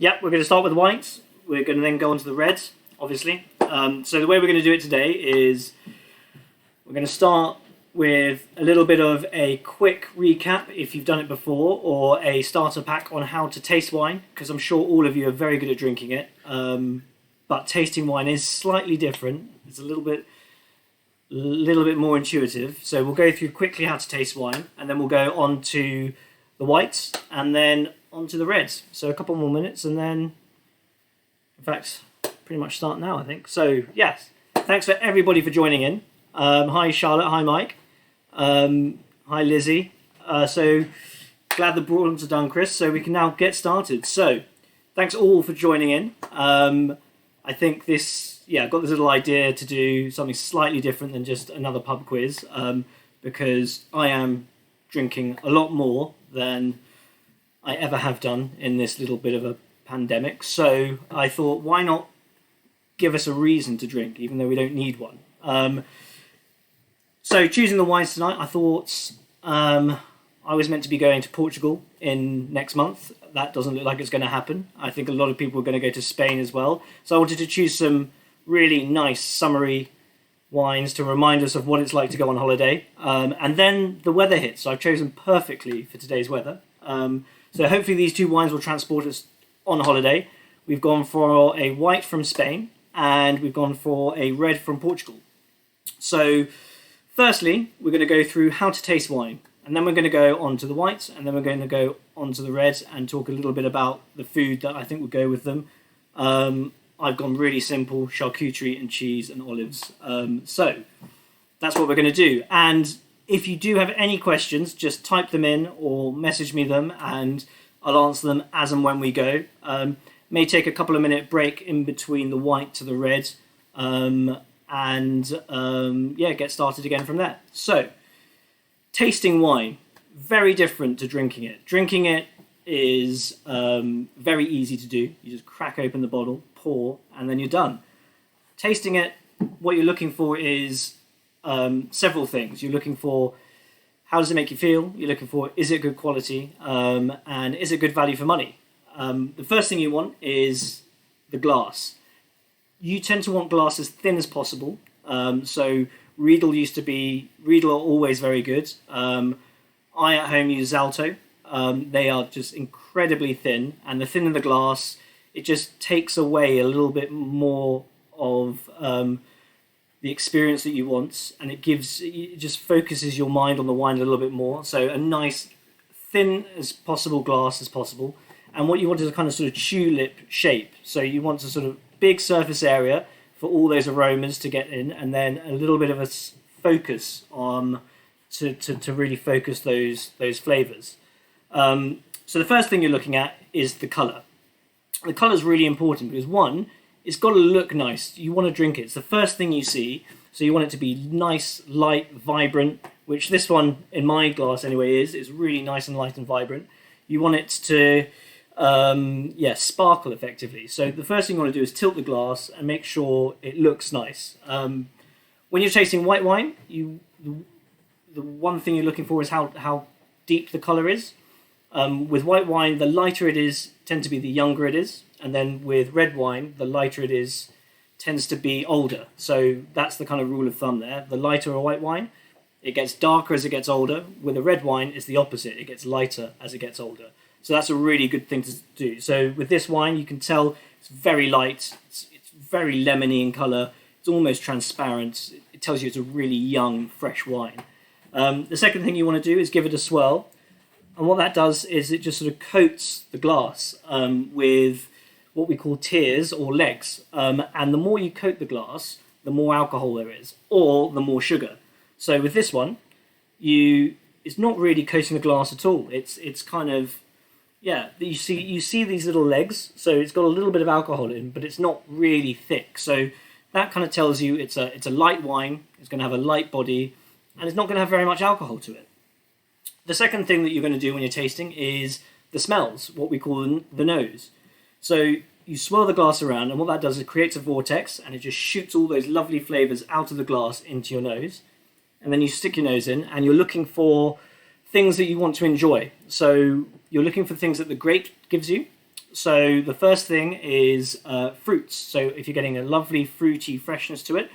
Yep, we're going to start with whites. We're going to then go on to the reds, obviously. So the way we're going to do it today is we're going to start with a little bit of a quick recap if you've done it before, or a starter pack on how to taste wine, because I'm sure all of you are very good at drinking it. But tasting wine is slightly different. It's a little bit more intuitive. So we'll go through quickly how to taste wine, and then we'll go on to the whites, and then on to the reds. So a couple more minutes, and then, in fact, pretty much start now, I think. So, yes, thanks for everybody for joining in. Hi, Charlotte. Hi, Mike. Hi, Lizzie. So, glad that brought on to done, Chris. So we can now get started. So, thanks all for joining in. I think I got this little idea to do something slightly different than just another pub quiz, because I am drinking a lot more than I ever have done in this little bit of a pandemic. So I thought, why not give us a reason to drink, even though we don't need one? So choosing the wines tonight, I thought I was meant to be going to Portugal in next month. That doesn't look like it's going to happen. I think a lot of people are going to go to Spain as well. So I wanted to choose some really nice summery wines to remind us of what it's like to go on holiday. And then the weather hits, so I've chosen perfectly for today's weather. So hopefully these two wines will transport us on holiday. We've gone for a white from Spain, and we've gone for a red from Portugal. So firstly, we're going to go through how to taste wine, and then we're going to go on to the whites, and then we're going to go on to the reds and talk a little bit about the food that I think will go with them. I've gone really simple: charcuterie and cheese and olives. So that's what we're going to do. And if you do have any questions, just type them in or message me them, and I'll answer them as and when we go. May take a couple of minute break in between the white to the red, get started again from there. So, tasting wine, very different to drinking it. Drinking it is very easy to do. You just crack open the bottle, pour, and then you're done. Tasting it, what you're looking for is several things. You're looking for, how does it make you feel? You're looking for, is it good quality? And is it good value for money? The first thing you want is the glass. You tend to want glass as thin as possible. So Riedel are always very good. I at home use Zalto. They are just incredibly thin, and the thinner the glass, it just takes away a little bit more of the experience that you want, and it just focuses your mind on the wine a little bit more. So a nice thin as possible glass as possible, and what you want is a kind of sort of tulip shape. So you want a sort of big surface area for all those aromas to get in, and then a little bit of a focus on to really focus those flavors. So the first thing you're looking at is the color. The color is really important because, one, it's got to look nice. You want to drink it. It's the first thing you see. So you want it to be nice, light, vibrant, which this one, in my glass anyway, is. It's really nice and light and vibrant. You want it to, sparkle effectively. So the first thing you want to do is tilt the glass and make sure it looks nice. When you're tasting white wine, the one thing you're looking for is how deep the color is. With white wine, the lighter it is, tends to be the younger it is. And then with red wine, the lighter it is, tends to be older. So that's the kind of rule of thumb there. The lighter a white wine, it gets darker as it gets older. With a red wine, it's the opposite. It gets lighter as it gets older. So that's a really good thing to do. So with this wine, you can tell it's very light. It's very lemony in colour. It's almost transparent. It tells you it's a really young, fresh wine. The second thing you want to do is give it a swirl. And what that does is it just sort of coats the glass with what we call tiers or legs. And the more you coat the glass, the more alcohol there is, or the more sugar. So with this one, it's not really coating the glass at all. It's kind of, you see these little legs. So it's got a little bit of alcohol in, but it's not really thick. So that kind of tells you it's a light wine. It's going to have a light body, and it's not going to have very much alcohol to it. The second thing that you're going to do when you're tasting is the smells, what we call the nose. So you swirl the glass around, and what that does is it creates a vortex, and it just shoots all those lovely flavours out of the glass into your nose. And then you stick your nose in, and you're looking for things that you want to enjoy. So you're looking for things that the grape gives you. So the first thing is fruits. So if you're getting a lovely fruity freshness to it,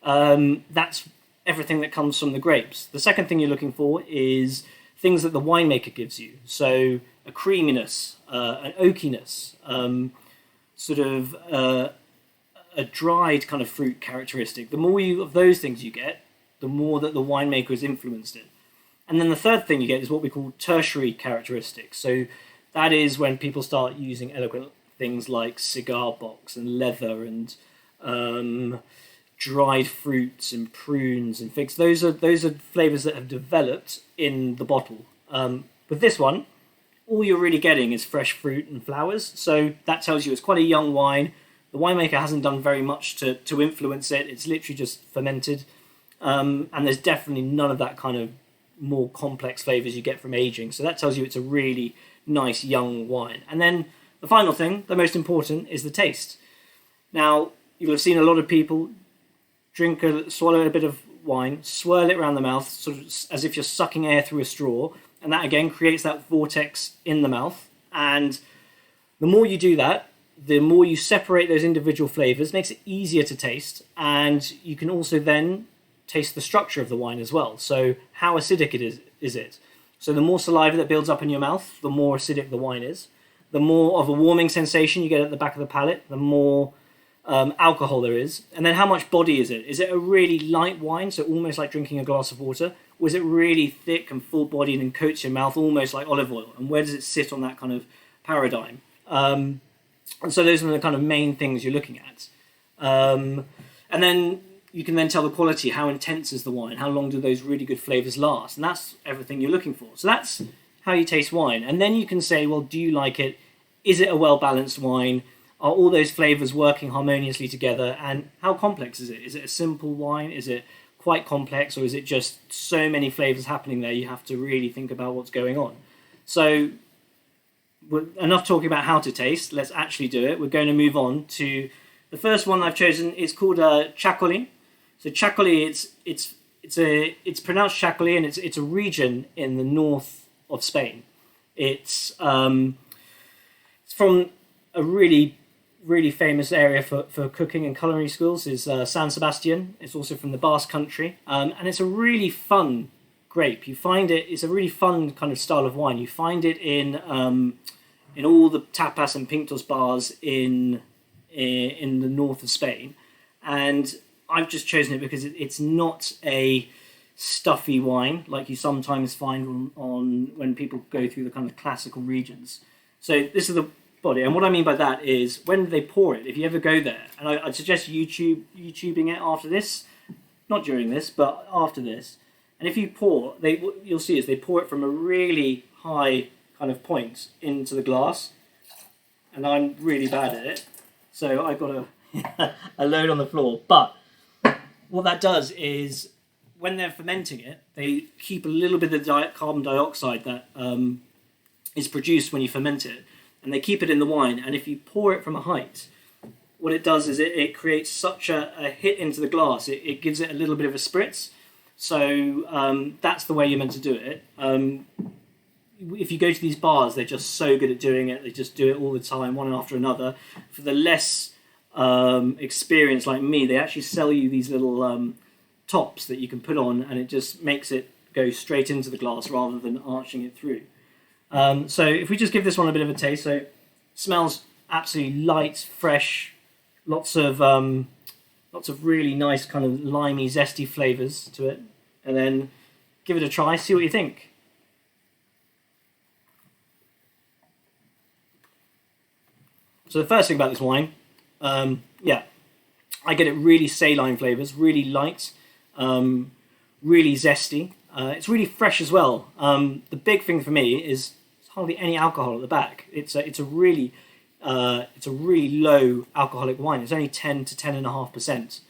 that's everything that comes from the grapes. The second thing you're looking for is things that the winemaker gives you. So a creaminess, an oakiness, sort of a dried kind of fruit characteristic. The more of those things you get, the more that the winemaker has influenced it. And then the third thing you get is what we call tertiary characteristics. So that is when people start using eloquent things like cigar box and leather and dried fruits and prunes and figs. Those are flavors that have developed in the bottle. With this one, all you're really getting is fresh fruit and flowers. So that tells you it's quite a young wine. The winemaker hasn't done very much to influence it. It's literally just fermented. And there's definitely none of that kind of more complex flavors you get from aging. So that tells you it's a really nice young wine. And then the final thing, the most important, is the taste. Now, you'll have seen a lot of people swallow a bit of wine, swirl it around the mouth, sort of as if you're sucking air through a straw, and that again creates that vortex in the mouth. And the more you do that, the more you separate those individual flavors, makes it easier to taste, and you can also then taste the structure of the wine as well. So how acidic is it? So the more saliva that builds up in your mouth, the more acidic the wine is. The more of a warming sensation you get at the back of the palate, the more alcohol there is. And then how much body is it? Is it a really light wine, so almost like drinking a glass of water? Or is it really thick and full-bodied and coats your mouth almost like olive oil? And where does it sit on that kind of paradigm? And so those are the kind of main things you're looking at. And then you can then tell the quality, how intense is the wine, how long do those really good flavors last, and that's everything you're looking for. So that's how you taste wine. And then you can say, well, do you like it? Is it a well-balanced wine? Are all those flavors working harmoniously together? And how complex is it? Is it a simple wine? Is it quite complex? Or is it just so many flavors happening there you have to really think about what's going on? So enough talking about how to taste. Let's actually do it. We're going to move on to the first one I've chosen. It's called TXACOLI. So TXACOLI, it's pronounced TXACOLI, and it's a region in the north of Spain. It's from a really famous area for cooking and culinary schools is San Sebastian. It's also from the Basque country, and it's a really fun grape. You find it's a really fun kind of style of wine. You find it in all the tapas and pintos bars in the north of Spain, and I've just chosen it because it's not a stuffy wine like you sometimes find on when people go through the kind of classical regions. So this is the body, and what I mean by that is when they pour it, if you ever go there, and I'd suggest YouTubing it after this, not during this, but after this, and if you pour, you'll see is they pour it from a really high kind of point into the glass, and I'm really bad at it, so I got a load on the floor, but what that does is when they're fermenting it, they keep a little bit of the carbon dioxide that is produced when you ferment it, and they keep it in the wine. And if you pour it from a height, what it does is it creates such a hit into the glass. It gives it a little bit of a spritz. So that's the way you're meant to do it. If you go to these bars, they're just so good at doing it. They just do it all the time, one after another. For the less experience like me, they actually sell you these little tops that you can put on, and it just makes it go straight into the glass rather than arching it through. So if we just give this one a bit of a taste, so it smells absolutely light, fresh, lots of really nice kind of limey, zesty flavours to it, and then give it a try, see what you think. So the first thing about this wine, I get it really saline flavours, really light, really zesty. It's really fresh as well. The big thing for me is there's hardly any alcohol at the back. It's a really low alcoholic wine. It's only 10 to 10.5%.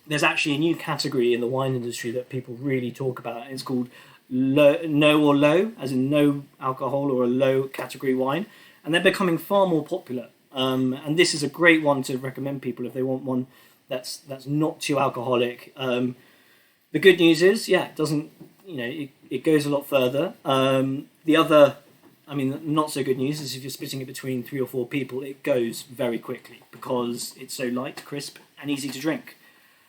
There's actually a new category in the wine industry that people really talk about, and it's called no or low, as in no alcohol or a low category wine, and they're becoming far more popular. And this is a great one to recommend people if they want one that's not too alcoholic. The good news is, it doesn't, it goes a lot further. The other I mean, not so good news is if you're splitting it between 3 or 4 people, it goes very quickly because it's so light, crisp, and easy to drink.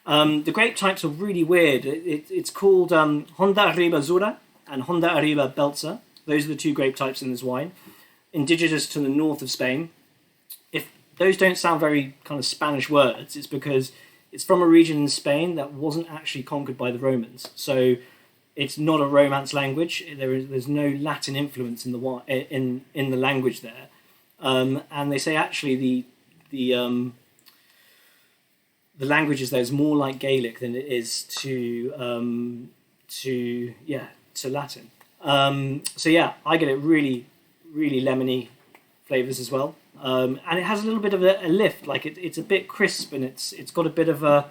The grape types are really weird. It's called Honda Arriba Zura and Honda Arriba Belza. Those are the 2 grape types in this wine. Indigenous to the north of Spain. If those don't sound very kind of Spanish words, it's because it's from a region in Spain that wasn't actually conquered by the Romans. So it's not a Romance language. There's no Latin influence in the language there. And they say actually the languages there is more like Gaelic than it is to Latin. So yeah, I get it really, really lemony flavors as well, and it has a little bit of a lift. Like it's a bit crisp, and it's got a bit of a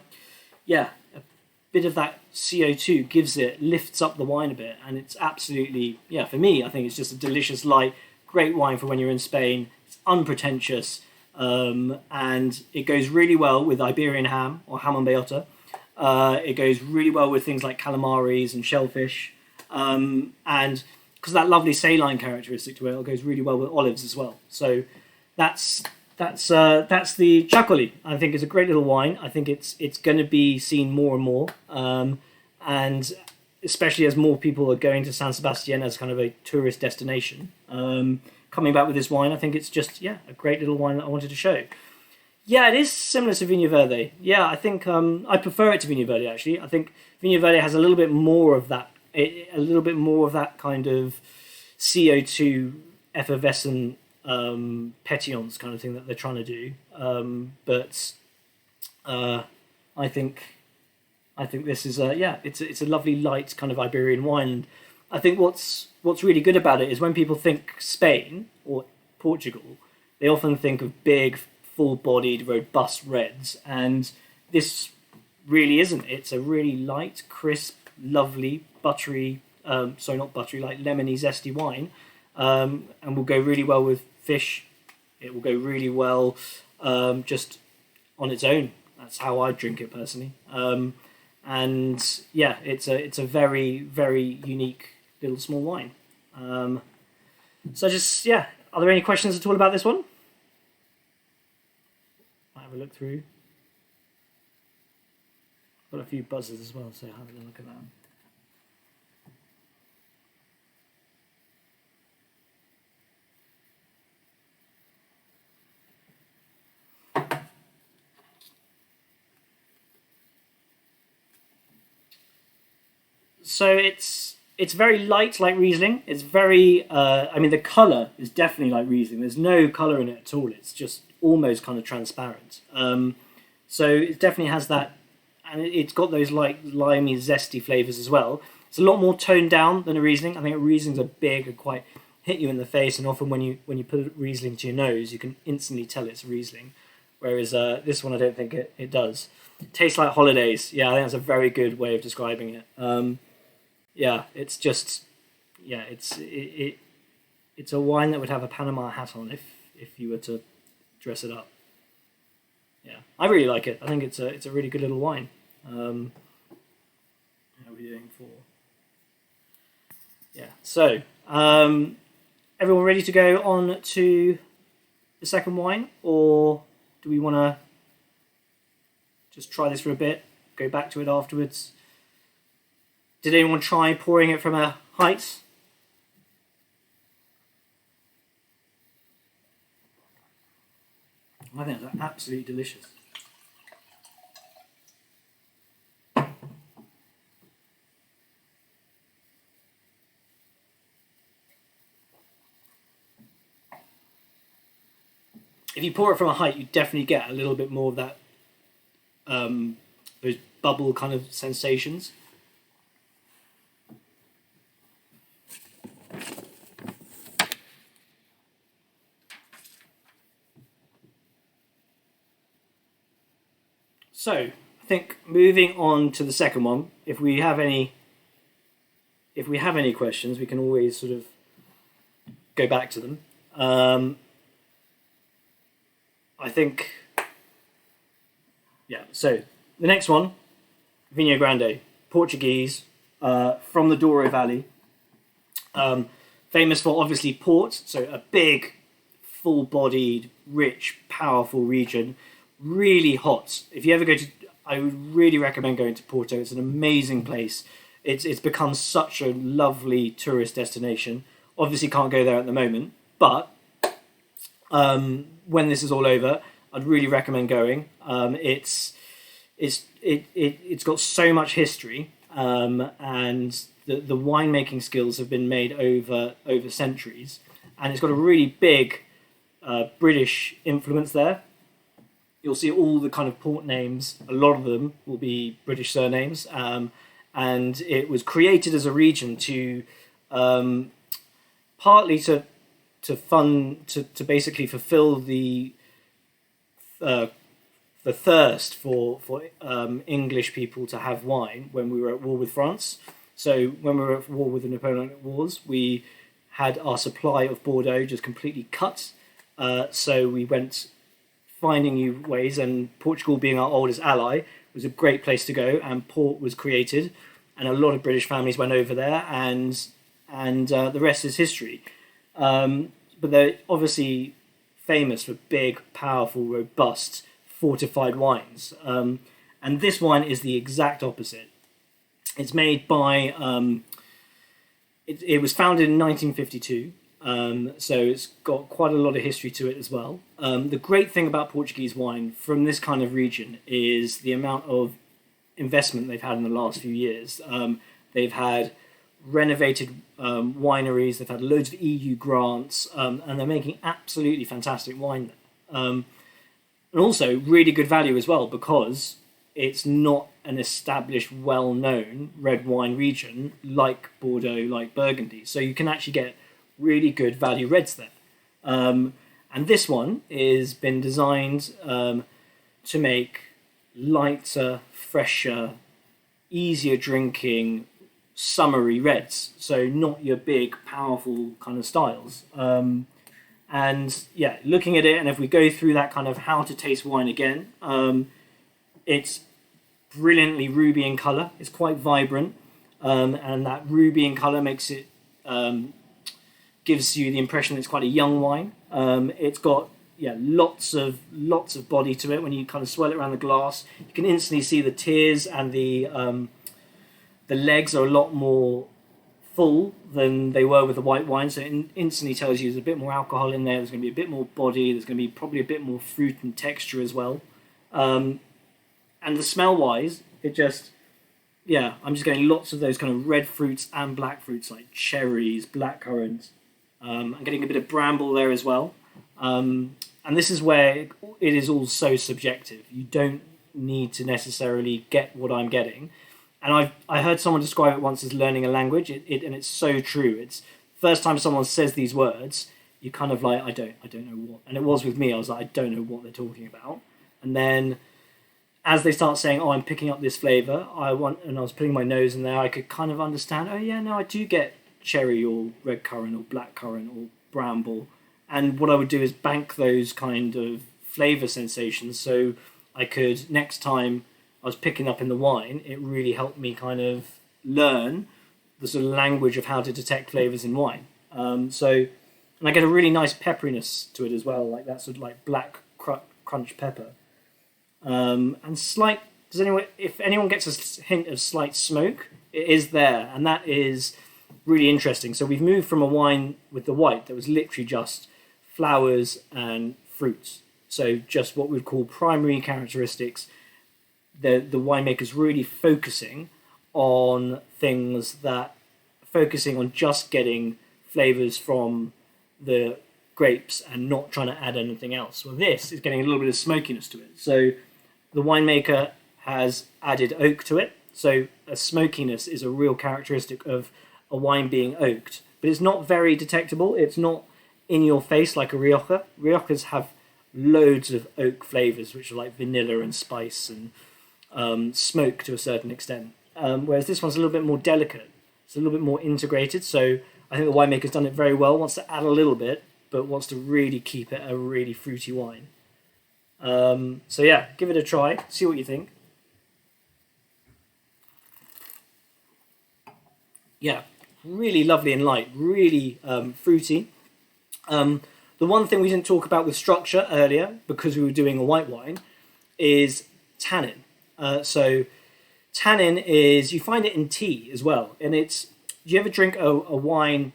bit of that CO2 lifts up the wine a bit, and it's absolutely for me. I think it's just a delicious, light, great wine for when you're in Spain. It's unpretentious. And it goes really well with Iberian ham or ham and bellota. It goes really well with things like calamaris and shellfish, and because that lovely saline characteristic to it, it goes really well with olives as well. So that's the TXACOLI. I think it's a great little wine. I think it's going to be seen more and more, and especially as more people are going to San Sebastian as kind of a tourist destination. Coming back with this wine, I think it's just a great little wine that I wanted to show. Yeah, it is similar to Vinha Verde. Yeah, I think I prefer it to Vinha Verde actually. I think Vinha Verde has a little bit more of that kind of CO2 effervescent pétillance kind of thing that they're trying to do. But I think this is it's a lovely light kind of Iberian wine. And I think what's really good about it is when people think Spain or Portugal, they often think of big, full-bodied, robust reds, and this really isn't. It's a really light, crisp, lovely, buttery, not buttery, like lemony, zesty wine, and will go really well with fish. It will go really well just on its own. That's how I drink it personally. And yeah, it's a very, very unique little small wine. So just, are there any questions at all about this one? I'll have a look through. Got a few buzzers as well, so have a look at that. So it's very light, like Riesling. It's very, the colour is definitely like Riesling. There's no colour in it at all. It's just almost kind of transparent. So it definitely has that, and it's got those like limey, zesty flavours as well. It's a lot more toned down than a Riesling. I think a Riesling's are big and quite hit you in the face, and often when you put a Riesling to your nose, you can instantly tell it's Riesling. Whereas this one, I don't think it does. It tastes like holidays. Yeah, I think that's a very good way of describing it. It's just, it's a wine that would have a Panama hat on if you were to dress it up. Yeah, I really like it. I think it's a really good little wine. How are we doing for? Yeah, so everyone ready to go on to the second wine, or do we want to just try this for a bit, go back to it afterwards? Did anyone try pouring it from a height? I think it's absolutely delicious. If you pour it from a height, you definitely get a little bit more of that, those bubble kind of sensations. So, I think moving on to the second one, if we have any questions, we can always sort of go back to them. I think, so the next one, Vinha Grande, Portuguese, from the Douro Valley. famous for obviously port, so a big, full-bodied, rich, powerful region, really hot. If you ever go to, I would really recommend going to Porto. It's an amazing place. It's become such a lovely tourist destination. Obviously can't go there at the moment, but when this is all over, I'd really recommend going. It's got so much history, and the winemaking skills have been made over centuries, and it's got a really big British influence there. You'll see all the kind of port names. A lot of them will be British surnames, and it was created as a region to partly to basically fulfill the thirst for English people to have wine when we were at war with France. So when we were at war with the Napoleonic Wars, we had our supply of Bordeaux just completely cut. So we went finding new ways, and Portugal, being our oldest ally, was a great place to go, and port was created, and a lot of British families went over there, and the rest is history. But they're obviously famous for big, powerful, robust, fortified wines. And this wine is the exact opposite. It's made by... It was founded in 1952, so it's got quite a lot of history to it as well. The great thing about Portuguese wine from this kind of region is the amount of investment they've had in the last few years. They've had renovated wineries, they've had loads of EU grants, and they're making absolutely fantastic wine there. And also really good value as well, because it's not an established, well-known red wine region like Bordeaux, like Burgundy. So you can actually get really good value reds there. And this one is been designed to make lighter, fresher, easier drinking, summery reds. So not your big, powerful kind of styles. And yeah, looking at it, and if we go through that kind of how to taste wine again, it's brilliantly ruby in colour. It's quite vibrant, and that ruby in colour makes it gives you the impression that it's quite a young wine. It's got lots of body to it. When you kind of swirl it around the glass, you can instantly see the tears, and the legs are a lot more full than they were with the white wine. So it instantly tells you there's a bit more alcohol in there. There's going to be a bit more body. There's going to be probably a bit more fruit and texture as well. And the smell-wise, it just, I'm just getting lots of those kind of red fruits and black fruits like cherries, blackcurrant. I'm getting a bit of bramble there as well. And this is where it is all so subjective. You don't need to necessarily get what I'm getting. And I heard someone describe it once as learning a language, and it's so true. It's first time someone says these words, you kind of like, I don't know what. And it was with me. I was like, I don't know what they're talking about. And then as they start saying, oh, I'm picking up this flavour, and I was putting my nose in there, I could kind of understand, oh yeah, no, I do get cherry or red currant or black currant or bramble. And what I would do is bank those kind of flavour sensations, so I could, next time I was picking up in the wine, it really helped me kind of learn the sort of language of how to detect flavours in wine. And I get a really nice pepperiness to it as well, like that sort of like black crunch pepper. And slight, if anyone gets a hint of slight smoke, it is there, and that is really interesting. So we've moved from a wine with the white that was literally just flowers and fruits. So just what we'd call primary characteristics. The winemaker's really focusing on just getting flavours from the grapes and not trying to add anything else. Well, this is getting a little bit of smokiness to it. So the winemaker has added oak to it. So a smokiness is a real characteristic of a wine being oaked. But it's not very detectable. It's not in your face like a Rioja. Riojas have loads of oak flavours, which are like vanilla and spice and smoke to a certain extent, whereas this one's a little bit more delicate. It's a little bit more integrated, so I think the winemaker's done it very well, wants to add a little bit, but wants to really keep it a really fruity wine. So yeah, give it a try, see what you think. Yeah, really lovely and light, really fruity. The one thing we didn't talk about with structure earlier, because we were doing a white wine, is tannin. So tannin is, you find it in tea as well. And it's, do you ever drink a wine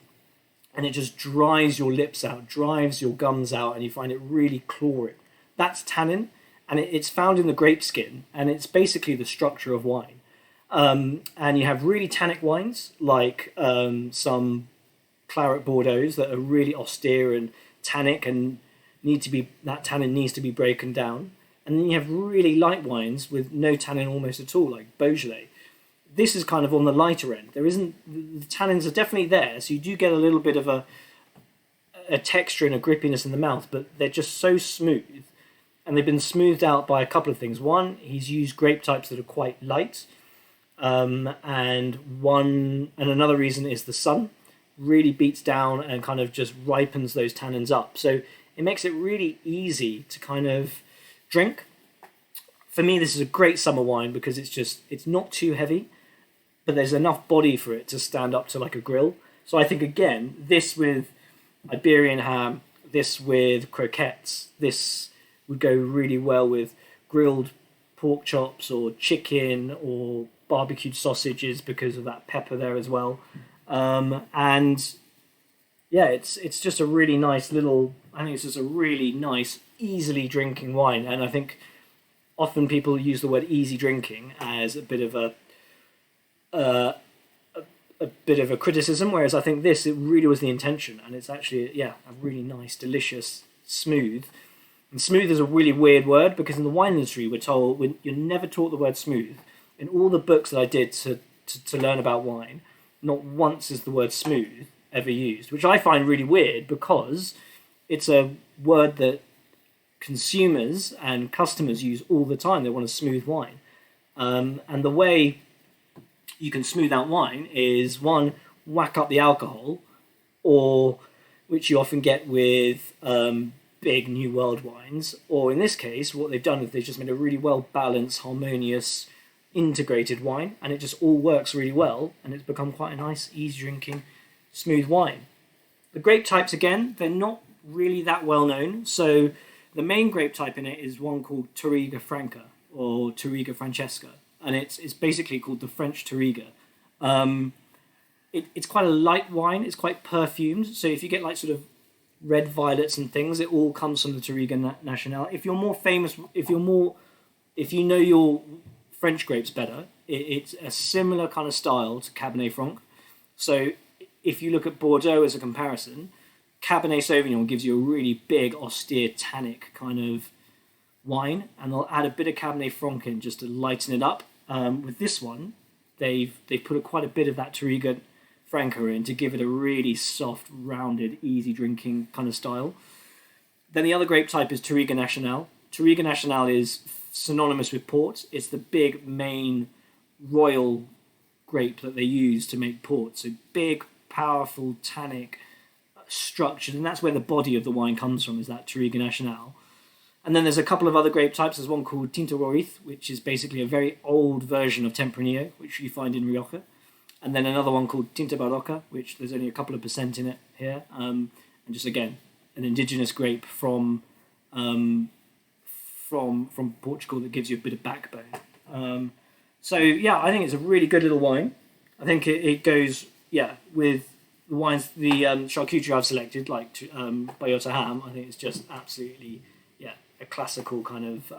and it just dries your lips out, drives your gums out, and you find it really chlorine? That's tannin, and it's found in the grape skin, and it's basically the structure of wine. And you have really tannic wines, like some claret Bordeaux's that are really austere and tannic and that tannin needs to be broken down. And then you have really light wines with no tannin almost at all, like Beaujolais. This is kind of on the lighter end. The tannins are definitely there, so you do get a little bit of a texture and a grippiness in the mouth, but they're just so smooth. And they've been smoothed out by a couple of things. One, he's used grape types that are quite light. And another reason is the sun really beats down and kind of just ripens those tannins up. So it makes it really easy to kind of drink. For me, this is a great summer wine because it's not too heavy, but there's enough body for it to stand up to like a grill. So I think, again, this with Iberian ham, this with croquettes, this would go really well with grilled pork chops or chicken or barbecued sausages because of that pepper there as well. And yeah, it's just a really nice I think it's just a really nice, easily drinking wine. And I think often people use the word easy drinking as a bit of a criticism, whereas I think it really was the intention, and it's actually, a really nice, delicious, smooth. And smooth is a really weird word because in the wine industry you're never taught the word smooth. In all the books that I did to learn about wine, not once is the word smooth ever used, which I find really weird because it's a word that consumers and customers use all the time. They want a smooth wine. And the way you can smooth out wine is, one, whack up the alcohol, or which you often get with big New World wines, or in this case, what they've done is they've just made a really well-balanced, harmonious, integrated wine, and it just all works really well, and it's become quite a nice, easy-drinking, smooth wine. The grape types, again, they're not really that well-known, so the main grape type in it is one called Touriga Franca, or Touriga Francesca, and it's basically called the French Touriga. It's quite a light wine, it's quite perfumed, so if you get like sort of red violets and things, it all comes from the Touriga Nationale. If you're more famous, if you know your French grapes better, it's a similar kind of style to Cabernet Franc. So if you look at Bordeaux as a comparison, Cabernet Sauvignon gives you a really big, austere, tannic kind of wine, and they'll add a bit of Cabernet Franc in just to lighten it up. With this one, they've put quite a bit of that Touriga Franca in to give it a really soft, rounded, easy drinking kind of style. Then the other grape type is Touriga Nationale. Touriga Nationale is synonymous with port. It's the big main royal grape that they use to make port. So big, powerful, tannic, structured, and that's where the body of the wine comes from, is that Touriga Nationale. And then there's a couple of other grape types. There's one called Tinto, which is basically a very old version of Tempranillo, which you find in Rioja. And then another one called Tinta Barroca, which there's only a couple of % in it here. And just, again, an indigenous grape from Portugal that gives you a bit of backbone. So, yeah, I think it's a really good little wine. I think it goes, with the wines, the charcuterie I've selected, like Bayota ham. I think it's just absolutely, a classical kind of,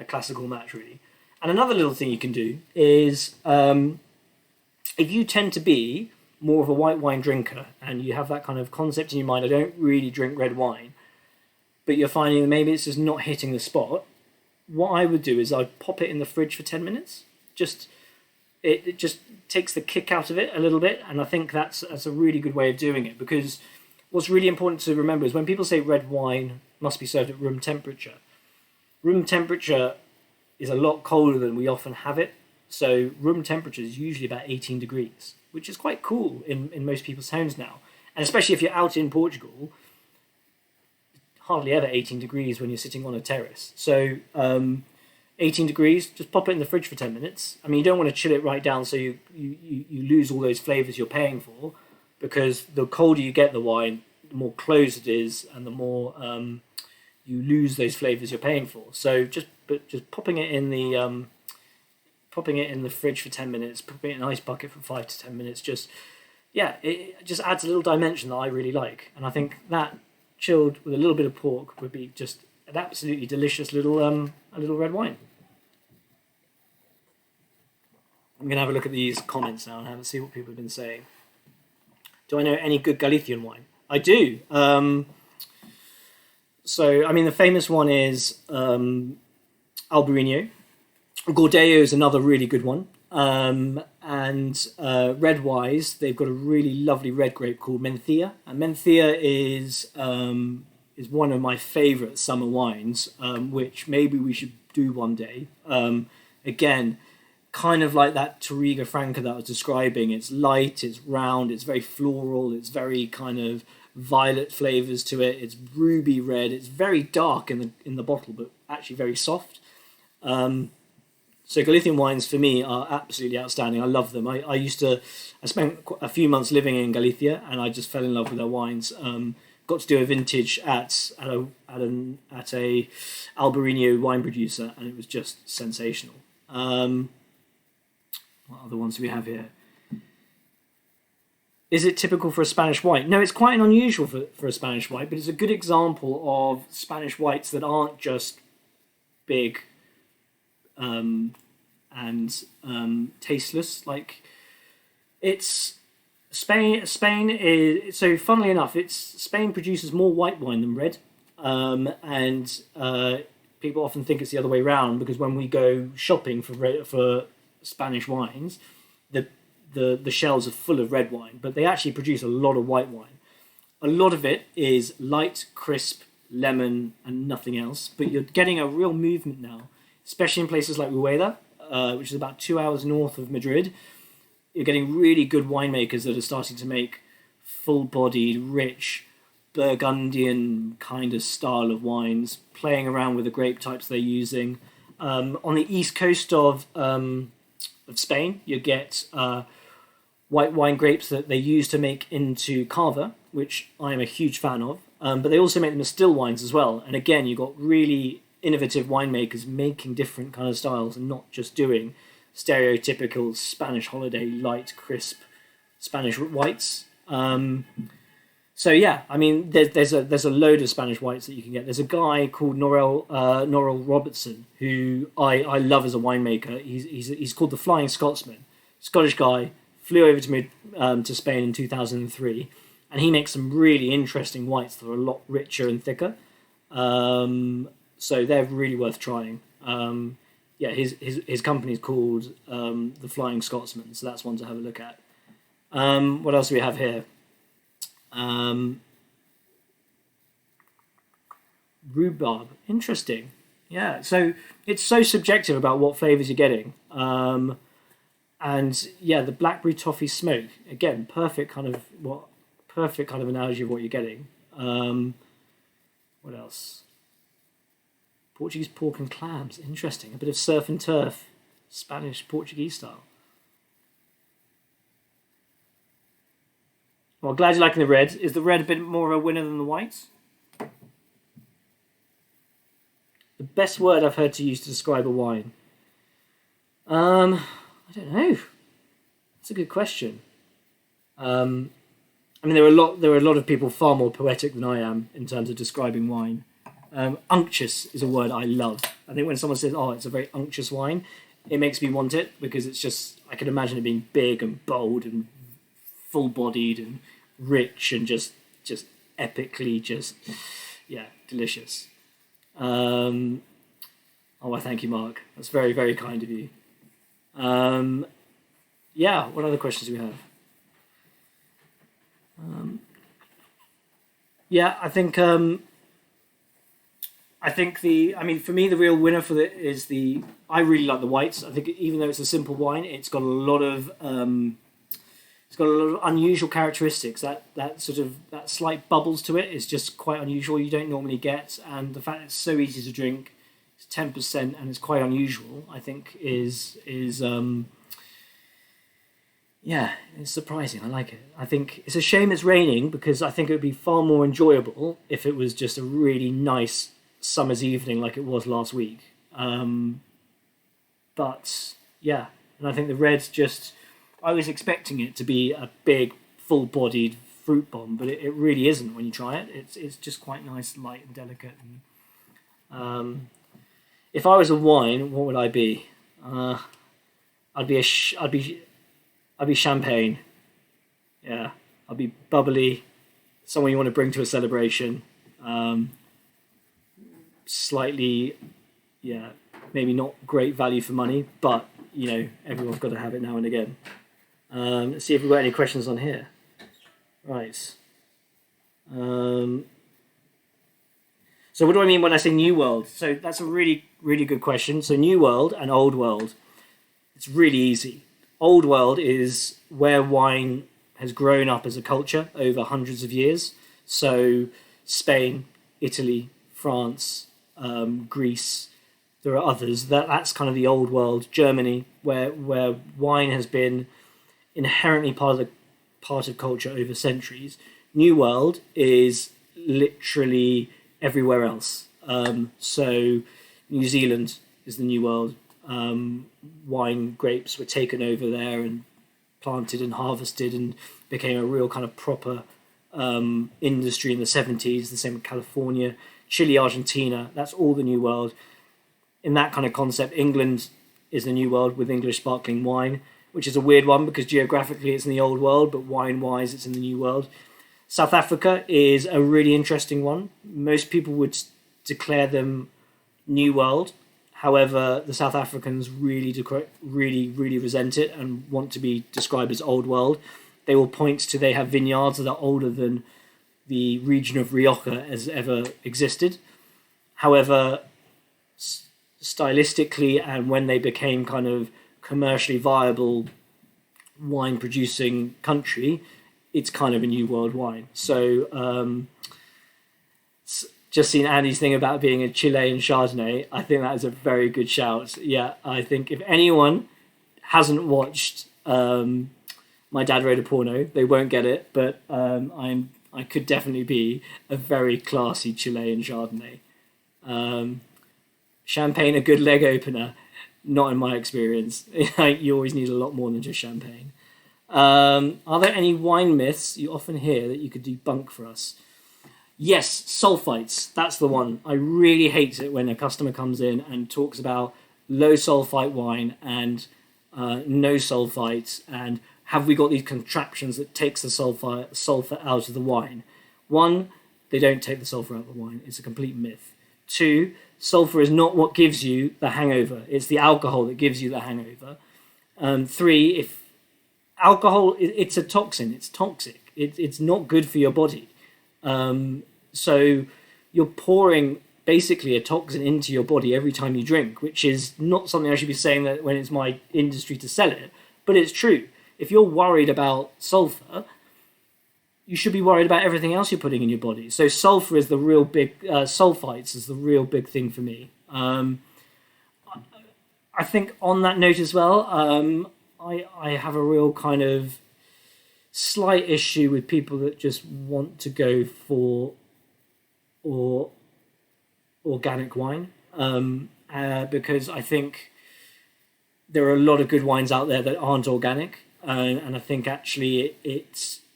a classical match, really. And another little thing you can do is, if you tend to be more of a white wine drinker and you have that kind of concept in your mind, I don't really drink red wine, but you're finding that maybe it's just not hitting the spot, what I would do is I'd pop it in the fridge for 10 minutes. It just takes the kick out of it a little bit, and I think that's a really good way of doing it, because what's really important to remember is when people say red wine must be served at room temperature is a lot colder than we often have it. So room temperature is usually about 18 degrees, which is quite cool in most people's homes now. And especially if you're out in Portugal, hardly ever 18 degrees when you're sitting on a terrace. So 18 degrees, just pop it in the fridge for 10 minutes. I mean, you don't want to chill it right down so you lose all those flavours you're paying for, because the colder you get the wine, the more closed it is, and the more you lose those flavours you're paying for. So just popping it in the fridge for 10 minutes, popping it in an ice bucket for 5 to 10 minutes, it just adds a little dimension that I really like. And I think that chilled with a little bit of pork would be just an absolutely delicious little red wine. I'm going to have a look at these comments now and have a see what people have been saying. Do I know any good Galician wine? I do. So, I mean, the famous one is Albarino. Gordeo is another really good one. And red-wise, they've got a really lovely red grape called Mencía. And Mencía is one of my favourite summer wines, which maybe we should do one day. Again, kind of like that Touriga Franca that I was describing. It's light, it's round, it's very floral, it's very kind of violet flavours to it. It's ruby red. It's very dark in the bottle, but actually very soft. So Galician wines for me are absolutely outstanding. I love them. I spent a few months living in Galicia, and I just fell in love with their wines. Got to do a vintage at a Albarino wine producer, and it was just sensational. What other ones do we have here? Is it typical for a Spanish white? No, it's quite unusual for a Spanish white, but it's a good example of Spanish whites that aren't just big and tasteless. Like, it's Spain is, so funnily enough, Spain produces more white wine than red, and people often think it's the other way around, because when we go shopping for Spanish wines, the shelves are full of red wine, but they actually produce a lot of white wine. A lot of it is light, crisp, lemon, and nothing else, but you're getting a real movement now, especially in places like Rueda, which is about 2 hours north of Madrid. You're getting really good winemakers that are starting to make full-bodied, rich, Burgundian kind of style of wines, playing around with the grape types they're using. On the east coast of Spain, you get white wine grapes that they use to make into cava, which I am a huge fan of. But they also make them as still wines as well. And again, you've got really innovative winemakers making different kind of styles and not just doing stereotypical Spanish holiday, light, crisp Spanish whites. So yeah, I mean, there's a load of Spanish whites that you can get. There's a guy called Norrell Robertson who I love as a winemaker. He's called the Flying Scotsman. Scottish guy, flew over to Spain in 2003, and he makes some really interesting whites that are a lot richer and thicker. So they're really worth trying. Yeah, his company's called the Flying Scotsman, so that's one to have a look at. What else do we have here? Rhubarb, interesting. Yeah, so it's so subjective about what flavours you're getting. And yeah, the blackberry toffee smoke, again, perfect kind of analogy of what you're getting. What else? Portuguese pork and clams, interesting. A bit of surf and turf, Spanish Portuguese style. Well, glad you're liking the red. Is the red a bit more of a winner than the whites? The best word I've heard to use to describe a wine. I don't know. That's a good question. I mean, there are a lot of people far more poetic than I am in terms of describing wine. Unctuous is a word I love. I think when someone says, "Oh, it's a very unctuous wine," it makes me want it, because it's just, I can imagine it being big and bold and full-bodied and rich and just epically delicious. Oh, I thank you, Mark. That's very, very kind of you. Yeah, what other questions do we have? Yeah, I think for me, the real winner for is I really like the whites. I think even though it's a simple wine, it's got a lot of unusual characteristics. That slight bubbles to it is just quite unusual. You don't normally get, and the fact it's so easy to drink, It's 10%, and it's quite unusual. I think yeah, it's surprising. I like it. I think it's a shame it's raining, because I think it would be far more enjoyable if it was just a really nice summer's evening like it was last week. But yeah, and I think the red I was expecting it to be a big, full-bodied fruit bomb, but it really isn't when you try it. It's just quite nice, light and delicate. And if I was a wine, what would I be? I'd be champagne. Yeah, I'd be bubbly, someone you want to bring to a celebration. Slightly, yeah, maybe not great value for money, but everyone's got to have it now and again. Let's see if we've got any questions on here. Right. So what do I mean when I say New World? So that's a really, really good question. So New World and Old World, it's really easy. Old World is where wine has grown up as a culture over hundreds of years. So Spain, Italy, France, Greece, there are others. That's kind of the Old World. Germany, where wine has been inherently part of culture over centuries. New World is literally everywhere else. So New Zealand is the New World. Wine grapes were taken over there and planted and harvested and became a real kind of proper industry in the 70s. The same with California, Chile, Argentina. That's all the New World. In that kind of concept, England is the New World with English sparkling wine, which is a weird one because geographically it's in the Old World, but wine-wise it's in the New World. South Africa is a really interesting one. Most people would declare them New World. However, the South Africans really resent it and want to be described as Old World. They will point to they have vineyards that are older than the region of Rioja has ever existed. However, stylistically and when they became kind of commercially viable wine producing country, it's kind of a New World wine. So just seen Andy's thing about being a Chilean Chardonnay. I think that is a very good shout. Yeah, I think if anyone hasn't watched My Dad Wrote a Porno, they won't get it, but I could definitely be a very classy Chilean Chardonnay. Champagne, a good leg opener. Not in my experience. You always need a lot more than just champagne. Are there any wine myths you often hear that you could debunk for us? Yes, sulfites. That's the one. I really hate it when a customer comes in and talks about low sulfite wine and no sulfites, and have we got these contraptions that takes the sulfur out of the wine? One, they don't take the sulfur out of the wine. It's a complete myth. Two, sulfur is not what gives you the hangover. It's the alcohol that gives you the hangover. Three, if alcohol, it's a toxin. It's toxic. It's not good for your body. So you're pouring basically a toxin into your body every time you drink, which is not something I should be saying that when it's my industry to sell it, but it's true. If you're worried about sulfur, you should be worried about everything else you're putting in your body. So sulfur is the real big, sulfites is the real big thing for me. I think on that note as well, I have a real kind of slight issue with people that just want to go for organic wine, because I think there are a lot of good wines out there that aren't organic, and I think actually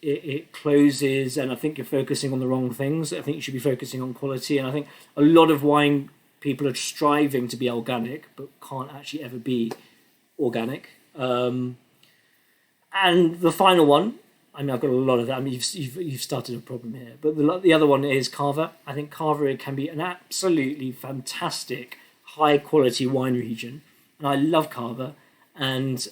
it closes, and I think you're focusing on the wrong things. I think you should be focusing on quality, and I think a lot of wine people are striving to be organic but can't actually ever be organic. And the final one, I mean, I've got a lot of that. I mean, you've started a problem here, but the other one is Cava. I think Cava can be an absolutely fantastic high quality wine region, and I love Cava, and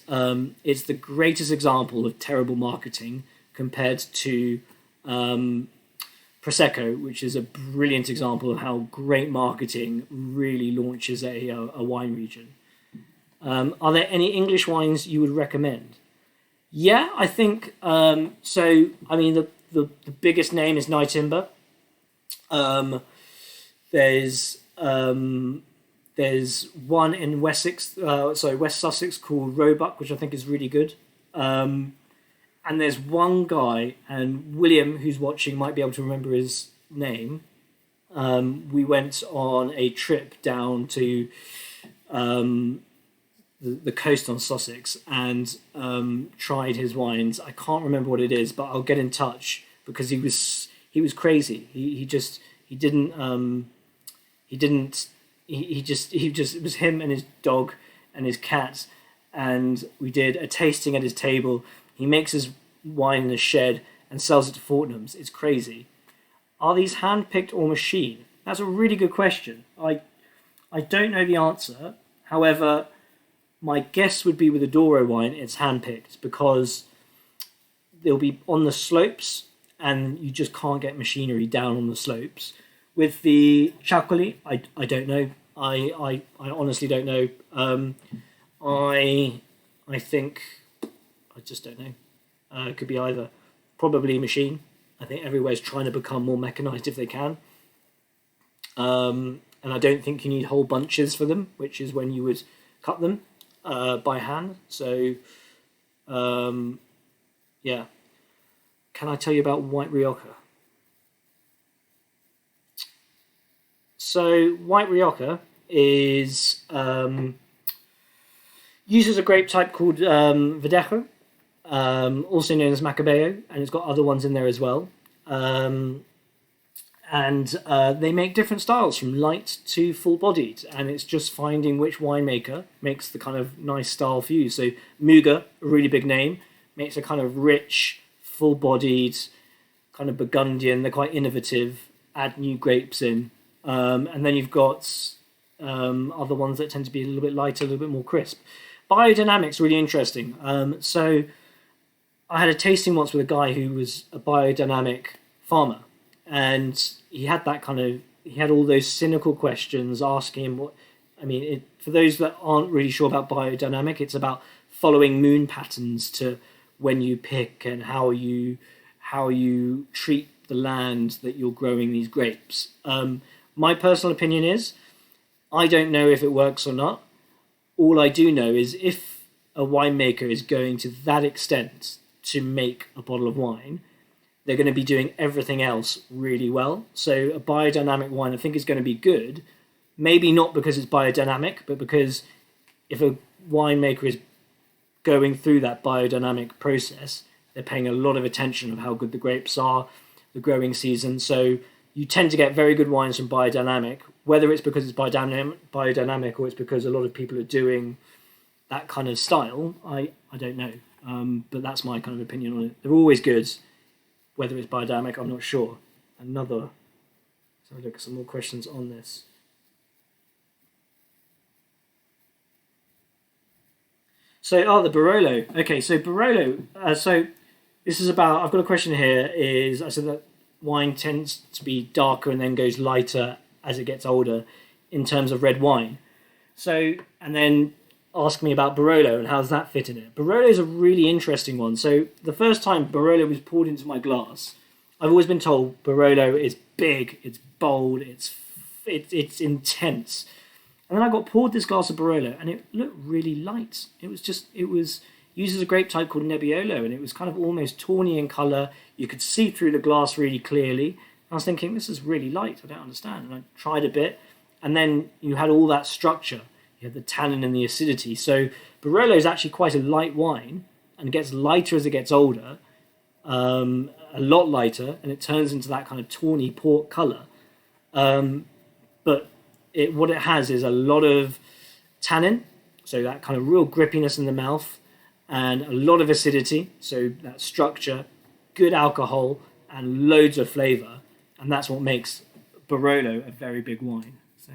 it's the greatest example of terrible marketing compared to Prosecco, which is a brilliant example of how great marketing really launches a wine region. Are there any English wines you would recommend? Yeah, I think so. I mean, the biggest name is Night Timber. There's There's one in West Sussex called Roebuck, which I think is really good. And there's one guy, and William, who's watching, might be able to remember his name. We went on a trip down to the coast on Sussex and tried his wines. I can't remember what it is, but I'll get in touch because he was crazy. He just it was him and his dog and his cat, and we did a tasting at his table. He makes his wine in a shed and sells it to Fortnum's. It's crazy. Are these hand-picked or machine? That's a really good question. I don't know the answer. However, my guess would be with a Douro wine, it's hand-picked because they'll be on the slopes and you just can't get machinery down on the slopes. With the CASA, I don't know. I honestly don't know. I think I just don't know. It could be either. Probably machine. I think everywhere's trying to become more mechanised if they can. And I don't think you need whole bunches for them, which is when you would cut them by hand. So, yeah. Can I tell you about white Rioja? So, white Rioja is uses a grape type called Verdejo, also known as Macabeo, and it's got other ones in there as well. And they make different styles from light to full-bodied, and it's just finding which winemaker makes the kind of nice style for you. So Muga, a really big name, makes a kind of rich, full-bodied, kind of Burgundian. They're quite innovative, add new grapes in. And then you've got other ones that tend to be a little bit lighter, a little bit more crisp. Biodynamic's really interesting. So I had a tasting once with a guy who was a biodynamic farmer, and he had all those cynical questions asking him for those that aren't really sure about biodynamic, it's about following moon patterns to when you pick and how you treat the land that you're growing these grapes. My personal opinion is, I don't know if it works or not. All I do know is if a winemaker is going to that extent to make a bottle of wine, they're going to be doing everything else really well. So a biodynamic wine, I think, is going to be good. Maybe not because it's biodynamic, but because if a winemaker is going through that biodynamic process, they're paying a lot of attention of how good the grapes are, the growing season. So you tend to get very good wines from biodynamic, whether it's because it's biodynamic or it's because a lot of people are doing that kind of style. I don't know, but that's my kind of opinion on it. They're always good, whether it's biodynamic, I'm not sure. Let's have a look at some more questions on this. So, the Barolo. Okay, so Barolo. So this is about, I've got a question here, I said that wine tends to be darker and then goes lighter as it gets older in terms of red wine. So, and then ask me about Barolo and how does that fit in it. Barolo is a really interesting one. So the first time Barolo was poured into my glass, I've always been told Barolo is big, it's bold, it's intense. And then I got poured this glass of Barolo and it looked really light. It uses a grape type called Nebbiolo, and it was kind of almost tawny in colour. You could see through the glass really clearly. I was thinking, this is really light, I don't understand. And I tried a bit, and then you had all that structure. You had the tannin and the acidity. So Barolo is actually quite a light wine, and it gets lighter as it gets older, a lot lighter, and it turns into that kind of tawny port colour. But what it has is a lot of tannin, so that kind of real grippiness in the mouth, and a lot of acidity, so that structure, good alcohol, and loads of flavour, and that's what makes Barolo a very big wine. So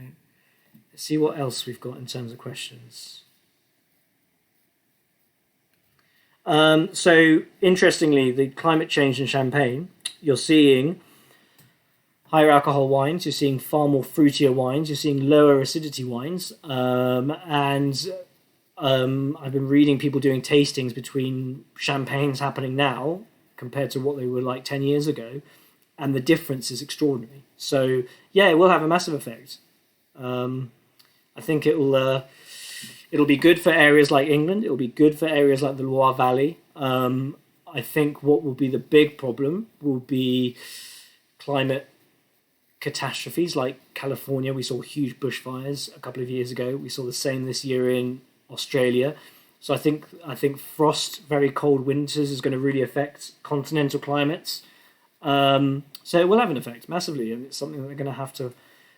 let's see what else we've got in terms of questions. So interestingly, the climate change in Champagne, you're seeing higher alcohol wines, you're seeing far more fruitier wines, you're seeing lower acidity wines, I've been reading people doing tastings between champagnes happening now compared to what they were like 10 years ago, and the difference is extraordinary. So, yeah, it will have a massive effect. I think it'll be good for areas like England. It'll be good for areas like the Loire Valley. I think what will be the big problem will be climate catastrophes like California. We saw huge bushfires a couple of years ago. We saw the same this year in Australia. So I think frost, very cold winters, is going to really affect continental climates. So it will have an effect massively, and it's something that they're going to have to.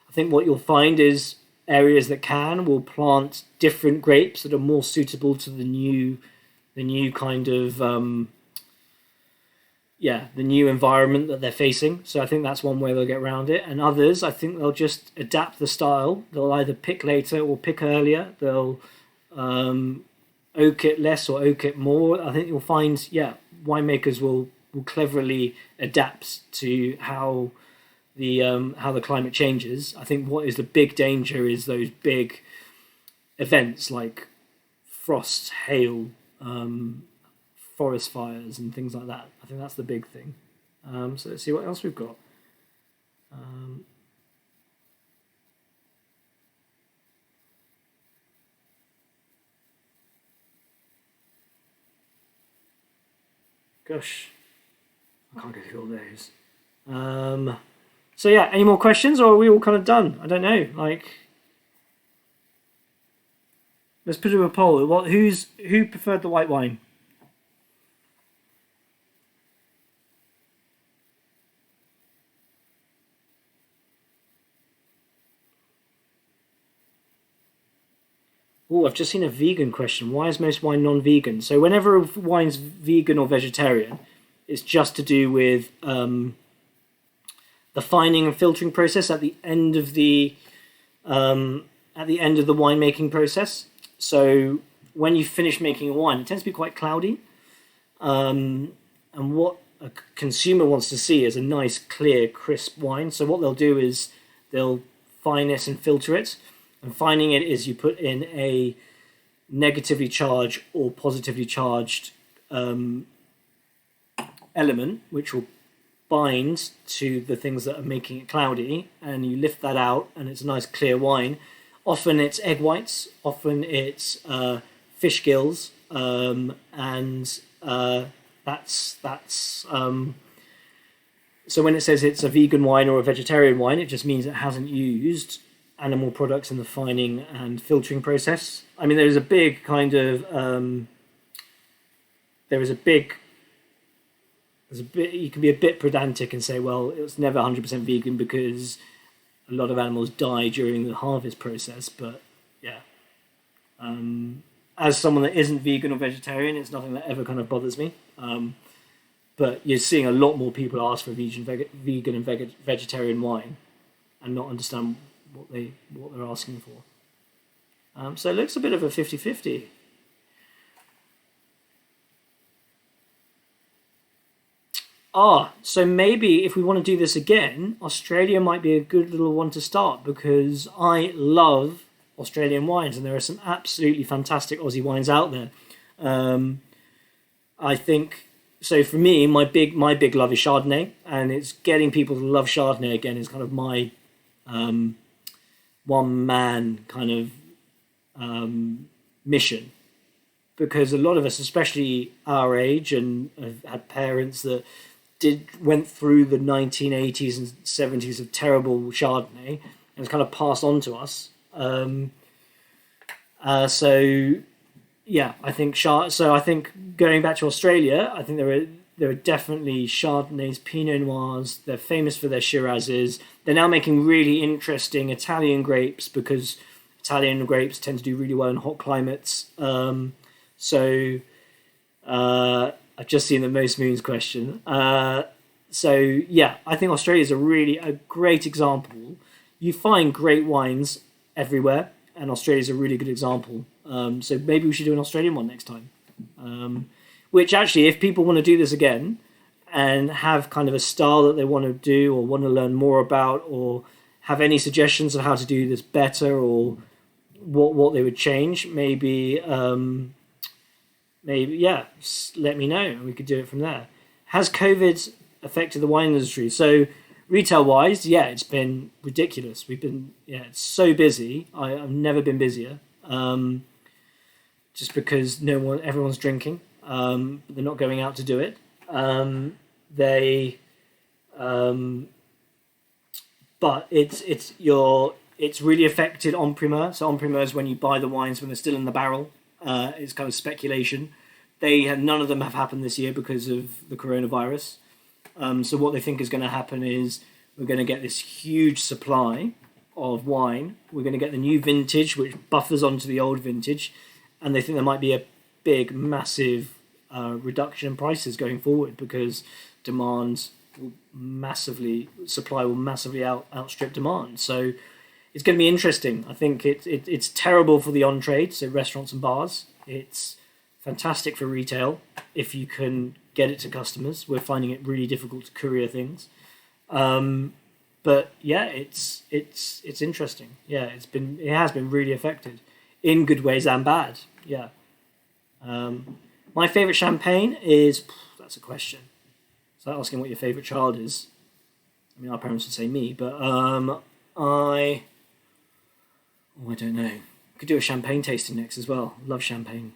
I think what you'll find is areas that will plant different grapes that are more suitable to the new kind of the new environment that they're facing. So I think that's one way they'll get around it. And others, I think they'll just adapt the style. They'll either pick later or pick earlier. They'll oak it less or oak it more. I think you'll find, winemakers will cleverly adapt to how the climate changes. I think what is the big danger is those big events like frost, hail, forest fires and things like that. I think that's the big thing. So let's see what else we've got. Gosh, I can't go through all those. So yeah, any more questions, or are we all kind of done? I don't know. Let's put it in a poll. Who preferred the white wine? Oh, I've just seen a vegan question. Why is most wine non-vegan? So whenever wine's vegan or vegetarian, it's just to do with the fining and filtering process at the end of the winemaking process. So when you finish making a wine, it tends to be quite cloudy. And what a consumer wants to see is a nice, clear, crisp wine. So what they'll do is they'll fine it and filter it. And fining it is you put in a negatively charged or positively charged element, which will bind to the things that are making it cloudy, and you lift that out, and it's a nice clear wine. Often it's egg whites, often it's fish gills, and that's. So when it says it's a vegan wine or a vegetarian wine, it just means it hasn't used animal products in the fining and filtering process. I mean, there's a big kind of you can be a bit pedantic and say, well, it was never 100% vegan because a lot of animals die during the harvest process. But yeah, as someone that isn't vegan or vegetarian, it's nothing that ever kind of bothers me. But you're seeing a lot more people ask for vegan and vegetarian wine and not understand what they're asking for. So it looks a bit of a 50-50. So maybe if we want to do this again, Australia might be a good little one to start, because I love Australian wines and there are some absolutely fantastic Aussie wines out there. I think, so for me, my big love is Chardonnay, and it's getting people to love Chardonnay again is kind of my one man kind of mission, because a lot of us, especially our age, and have had parents that went through the 1980s and 70s of terrible Chardonnay, and it's kind of passed on to us. So yeah, I think I think going back to Australia, I think there are definitely Chardonnays, Pinot Noirs. They're famous for their Shirazes. They're now making really interesting Italian grapes, because Italian grapes tend to do really well in hot climates. I've just seen the most moons question. So yeah, I think Australia is a great example. You find great wines everywhere, and Australia is a really good example. So maybe we should do an Australian one next time. Which actually, if people want to do this again and have kind of a style that they want to do or want to learn more about, or have any suggestions of how to do this better, or what they would change, maybe let me know and we could do it from there. Has COVID affected the wine industry? So Retail wise, yeah, it's been ridiculous. It's so busy. I've never been busier. Just because everyone's drinking, but they're not going out to do it. But it's really affected en primeur. So en primeur is when you buy the wines when they're still in the barrel. It's kind of speculation. None of them have happened this year because of the coronavirus. So what they think is going to happen is we're going to get this huge supply of wine. We're going to get the new vintage, which buffers onto the old vintage, and they think there might be a big, massive reduction in prices going forward because supply will massively outstrip demand. So it's going to be interesting. I think it's terrible for the on-trade, so restaurants and bars. It's fantastic for retail if you can get it to customers. We're finding it really difficult to courier things. But yeah, it's interesting. Yeah, it has been really affected in good ways and bad. Yeah. My favourite champagne is... That's a question. It's like asking what your favourite child is. I mean, our parents would say me, but I don't know. Could do a champagne tasting next as well. Love champagne.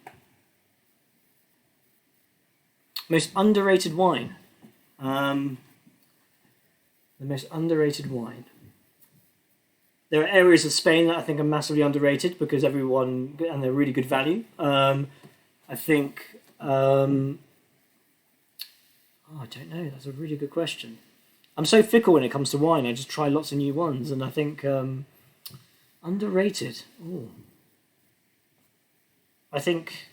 Most underrated wine. The most underrated wine. There are areas of Spain that I think are massively underrated because and they're really good value. I think. I don't know. That's a really good question. I'm so fickle when it comes to wine. I just try lots of new ones, and I think underrated. Ooh. I think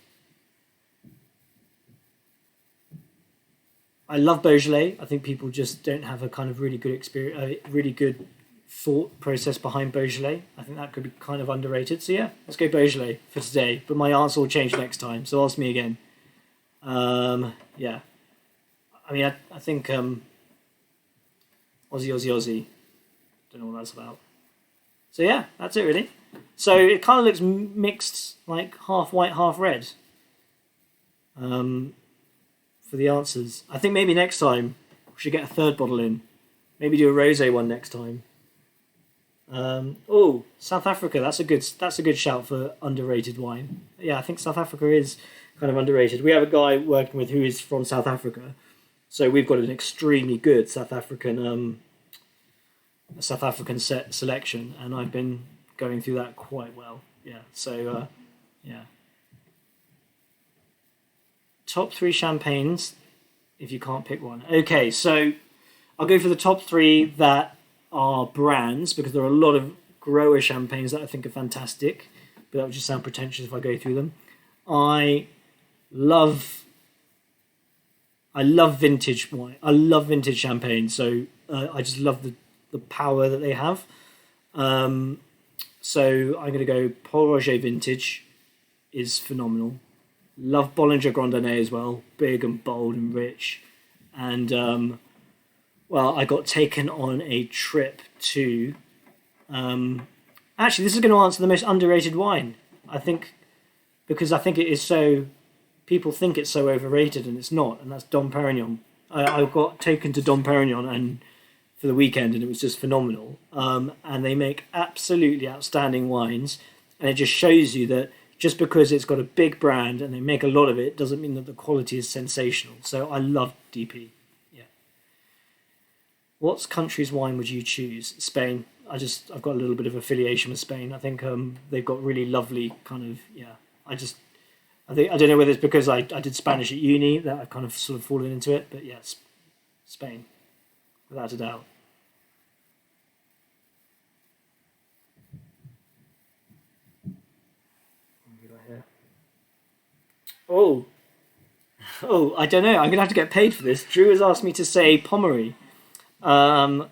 I love Beaujolais. I think people just don't have a kind of really good experience, really good thought process behind Beaujolais. I think that could be kind of underrated. So yeah, let's go Beaujolais for today. But my answer will change next time. So ask me again. Yeah. I mean, I think Aussie, Aussie, Aussie. Don't know what that's about. So yeah, that's it really. So it kind of looks mixed, like half white, half red. For the answers, I think maybe next time we should get a third bottle in. Maybe do a rosé one next time. South Africa. That's a good shout for underrated wine. Yeah, I think South Africa is kind of underrated. We have a guy working with who is from South Africa, so we've got an extremely good South African selection, and I've been going through that quite well. Yeah. So yeah. Top 3 champagnes, if you can't pick one. Okay, so I'll go for the top 3 that are brands, because there are a lot of grower champagnes that I think are fantastic, but that would just sound pretentious if I go through them. I love vintage wine. I love vintage champagne, so I just love the power that they have. So I'm going to go Paul Roger Vintage is phenomenal. Love Bollinger Grande as well, big and bold and rich. And, I got taken on a trip to... actually, this is going to answer the most underrated wine, I think, because I think it is so... People think it's so overrated, and it's not, and that's Dom Perignon. I got taken to Dom Perignon for the weekend, and it was just phenomenal. And they make absolutely outstanding wines, and it just shows you that just because it's got a big brand and they make a lot of it doesn't mean that the quality is sensational. So I love DP. Yeah. What country's wine would you choose? Spain. I've got a little bit of affiliation with Spain. I think they've got really lovely kind of I don't know whether it's because I did Spanish at uni that I've kind of sort of fallen into it, but yes, Spain, without a doubt. I don't know. I'm going to have to get paid for this. Drew has asked me to say Pommery. I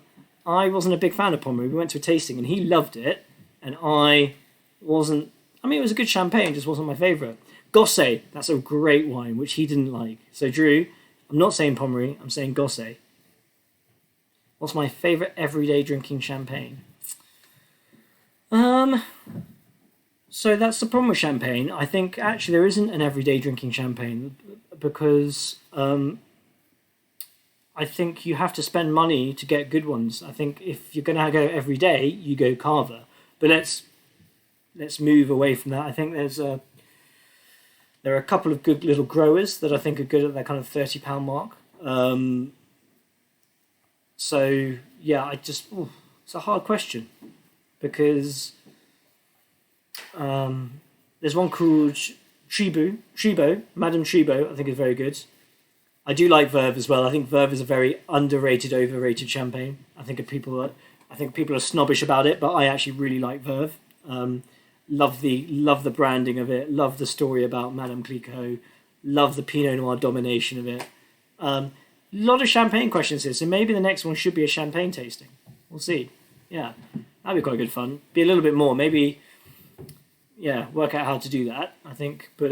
wasn't a big fan of Pommery. We went to a tasting and he loved it, and I wasn't. I mean, it was a good champagne, just wasn't my favourite. Gosse, that's a great wine, which he didn't like. So Drew, I'm not saying Pommery, I'm saying Gosse. What's my favourite everyday drinking champagne? So that's the problem with champagne. I think actually there isn't an everyday drinking champagne because I think you have to spend money to get good ones. I think if you're going to go every day, you go Carver. But let's move away from that. I think there are a couple of good little growers that I think are good at that kind of £30 mark. So yeah, it's a hard question because there's one called Tribo, Madame Tribo. I think is very good. I do like Verve as well. I think Verve is a very underrated, overrated champagne. I think people are snobbish about it, but I actually really like Verve. Love the branding of it. Love the story about Madame Clicquot. Love the Pinot Noir domination of it. A lot of champagne questions here, so maybe the next one should be a champagne tasting. We'll see. Yeah, that'd be quite good fun. Be a little bit more, maybe. Yeah, work out how to do that. I think, but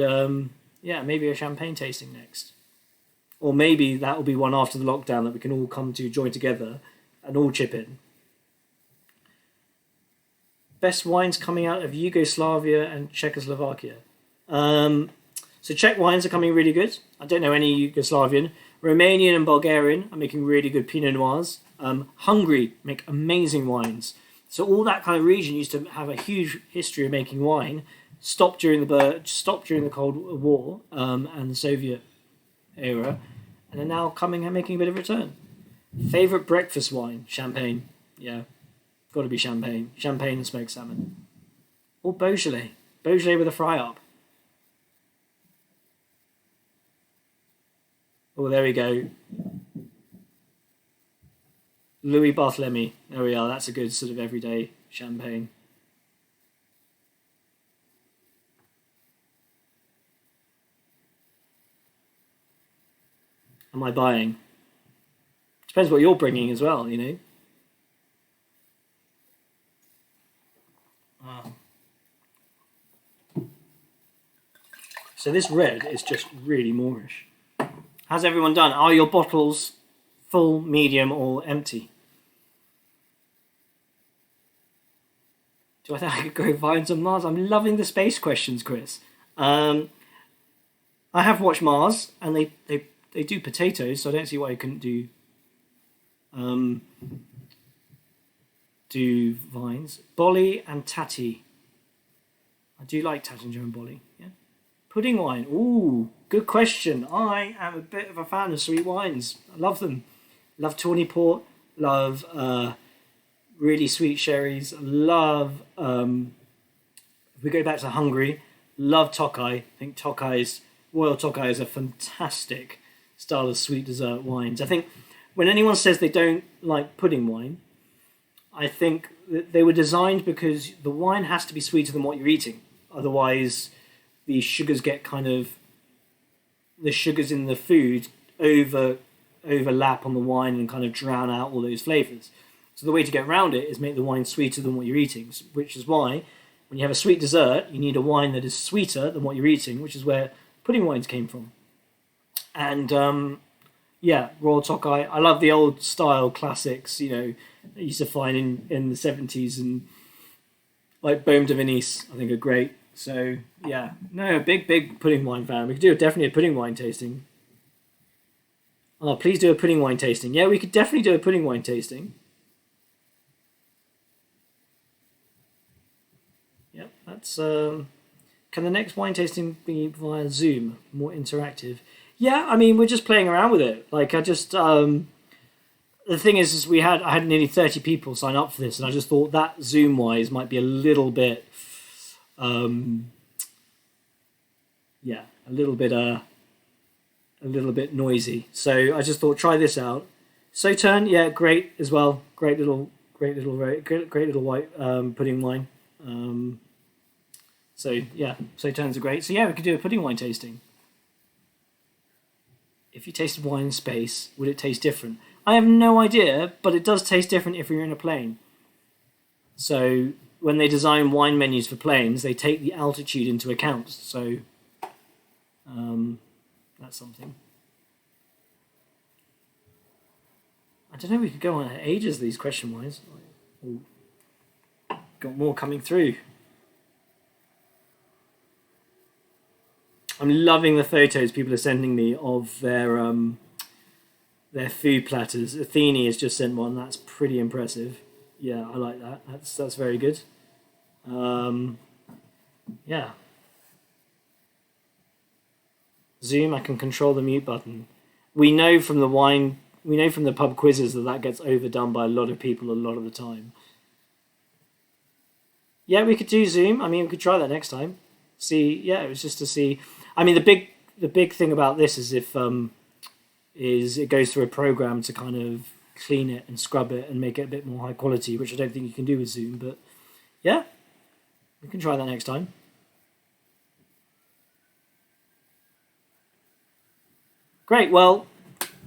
yeah, maybe a champagne tasting next. Or maybe that will be one after the lockdown that we can all come to join together and all chip in. Best wines coming out of Yugoslavia and Czechoslovakia. So Czech wines are coming really good. I don't know any Yugoslavian. Romanian and Bulgarian are making really good Pinot Noirs. Hungary make amazing wines. So all that kind of region used to have a huge history of making wine. Stopped during the Cold War and the Soviet era, and are now coming and making a bit of a return. Favorite breakfast wine? Champagne. Yeah, got to be champagne. Champagne and smoked salmon. Or Beaujolais. Beaujolais with a fry up. Oh, there we go. Louis Barthélemy. There we are. That's a good sort of everyday champagne. Am I buying? Depends what you're bringing as well, you know. So this red is just really Moorish. How's everyone done? Are your bottles full, medium, or empty? Do I think I could grow vines on Mars? I'm loving the space questions, Chris. I have watched Mars, and they do potatoes, so I don't see why I couldn't do vines. Bolly and Tatty. I do like Tattinger and Bolly. Yeah. Pudding wine. Ooh, good question. I am a bit of a fan of sweet wines. I love them. Love Tawny Port. Love really sweet sherries. Love, if we go back to Hungary, love Tokai. I think Royal Tokai is a fantastic style of sweet dessert wines. I think when anyone says they don't like pudding wine, I think that they were designed because the wine has to be sweeter than what you're eating. Otherwise, the sugars in the food overlap on the wine and kind of drown out all those flavours. So the way to get around it is make the wine sweeter than what you're eating, which is why when you have a sweet dessert, you need a wine that is sweeter than what you're eating, which is where pudding wines came from. And yeah, Royal Tokai. I love the old style classics, you know, that you used to find in the 70s, and like Baume de Venise, I think are great. So yeah, no, big pudding wine fan. We could do definitely a pudding wine tasting. Oh, please do a pudding wine tasting. Yeah, we could definitely do a pudding wine tasting. Yep, that's. Can the next wine tasting be via Zoom, more interactive? Yeah, I mean, we're just playing around with it. Like, I just the thing is I had nearly 30 people sign up for this, and I just thought that Zoom wise might be a little bit, yeah, a little bit noisy. So I just thought try this out. Sauterne, yeah, great as well. Great little white pudding wine. So yeah, Sauternes are great. So yeah, we could do a pudding wine tasting. If you tasted wine in space, would it taste different? I have no idea, but it does taste different if you're in a plane. So when they design wine menus for planes, they take the altitude into account. So that's something. I don't know, we could go on ages these question wise. Got more coming through. I'm loving the photos people are sending me of their their food platters. Athene has just sent one. That's pretty impressive. Yeah, I like that. That's very good. Yeah. Zoom, I can control the mute button. We know from the pub quizzes that gets overdone by a lot of people a lot of the time. Yeah, we could do Zoom. I mean, we could try that next time. See, yeah, it was just to see. I mean, the big thing about this is if is it goes through a program to kind of clean it and scrub it and make it a bit more high quality, which I don't think you can do with Zoom. But yeah, we can try that next time. Great. Well,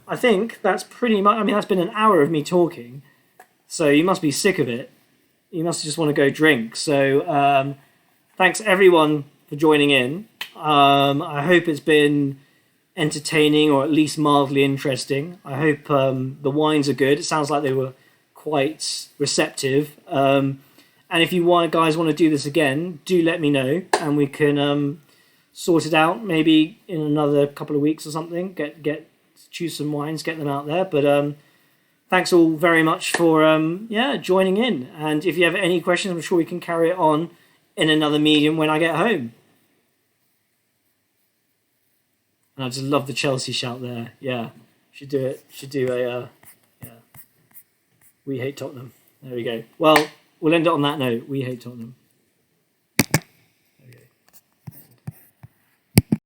I think that's pretty much. I mean, that's been an hour of me talking, so you must be sick of it. You must just want to go drink. So thanks everyone for joining in. I hope it's been entertaining or at least mildly interesting. I hope the wines are good. It sounds like they were quite receptive. And if you guys want to do this again, do let me know, and we can sort it out maybe in another couple of weeks or something. Choose some wines, get them out there. But thanks all very much for joining in. And if you have any questions, I'm sure we can carry it on in another medium when I get home. And I just love the Chelsea shout there. Yeah, should do it. Should do a We hate Tottenham. There we go. Well, we'll end it on that note. We hate Tottenham.